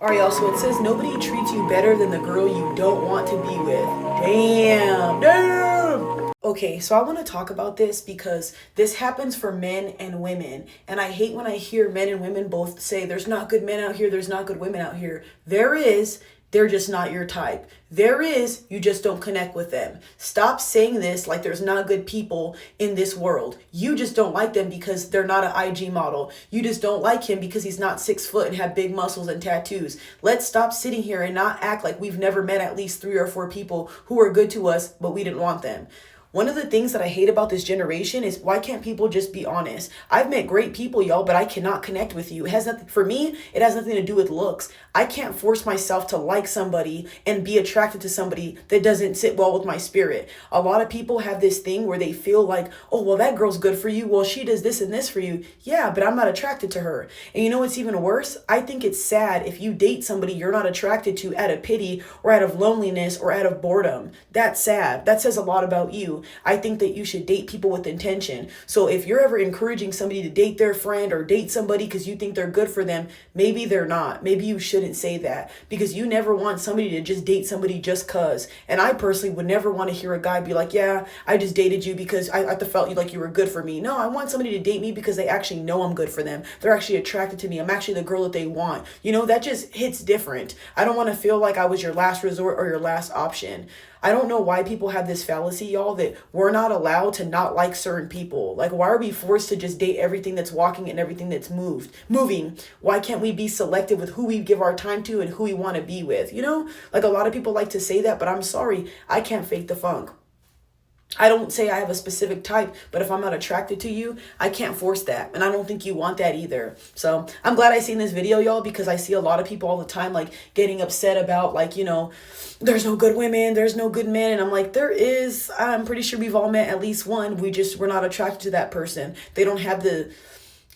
Alright, y'all, so it says nobody treats you better than the girl you don't want to be with. Damn. Okay, so I want to talk about this because this happens for men and women. And I hate when I hear men and women both say there's not good men out here, there's not good women out here. There is, they're just not your type. There is, you just don't connect with them. Stop saying this like there's not good people in this world. You just don't like them because they're not an IG model. You just don't like him because he's not 6 foot and have big muscles and tattoos. Let's stop sitting here and not act like we've never met at least 3 or 4 people who are good to us, but we didn't want them. One of the things that I hate about this generation is why can't people just be honest? I've met great people, y'all, but I cannot connect with you. It has nothing, for me, it has nothing to do with looks. I can't force myself to like somebody and be attracted to somebody that doesn't sit well with my spirit. A lot of people have this thing where they feel like, oh, well, that girl's good for you. Well, she does this and this for you. Yeah, but I'm not attracted to her. And you know what's even worse? I think it's sad if you date somebody you're not attracted to out of pity or out of loneliness or out of boredom. That's sad. That says a lot about you. I think that you should date people with intention. So if you're ever encouraging somebody to date their friend or date somebody because you think they're good for them, maybe they're not. Maybe you shouldn't say that because you never want somebody to just date somebody just cause. And I personally would never want to hear a guy be like, yeah, I just dated you because I felt you like you were good for me. No, I want somebody to date me because they actually know I'm good for them. They're actually attracted to me. I'm actually the girl that they want. You know, that just hits different. I don't want to feel like I was your last resort or your last option. I don't know why people have this fallacy, y'all, that we're not allowed to not like certain people. Like, why are we forced to just date everything that's walking and everything that's moving? Why can't we be selective with who we give our time to and who we want to be with? You know, like a lot of people like to say that, but I'm sorry, I can't fake the funk. I don't say I have a specific type, but if I'm not attracted to you, I can't force that. And I don't think you want that either. So I'm glad I seen this video, y'all, because I see a lot of people all the time, like getting upset about like, you know, there's no good women, there's no good men. And I'm like, there is. I'm pretty sure we've all met at least one. We're not attracted to that person. They don't have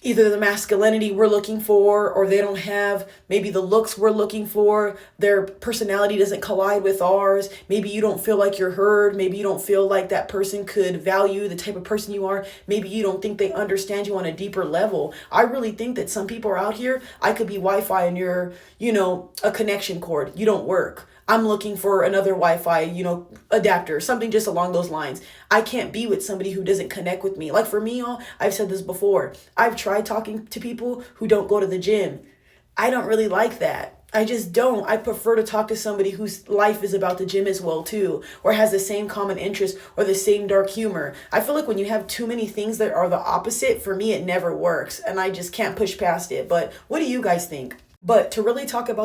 either the masculinity we're looking for, or they don't have maybe the looks we're looking for. Their personality doesn't collide with ours. Maybe you don't feel like you're heard. Maybe you don't feel like that person could value the type of person you are. Maybe you don't think they understand you on a deeper level. I really think that some people are out here, I could be Wi-Fi and you're, you know, a connection cord. You don't work. I'm looking for another Wi-Fi, you know, adapter, something just along those lines. I can't be with somebody who doesn't connect with me. Like for me, y'all, I've said this before. I've tried talking to people who don't go to the gym. I don't really like that. I just don't. I prefer to talk to somebody whose life is about the gym as well too, or has the same common interest or the same dark humor. I feel like when you have too many things that are the opposite, for me, it never works, and I just can't push past it. But what do you guys think? But to really talk about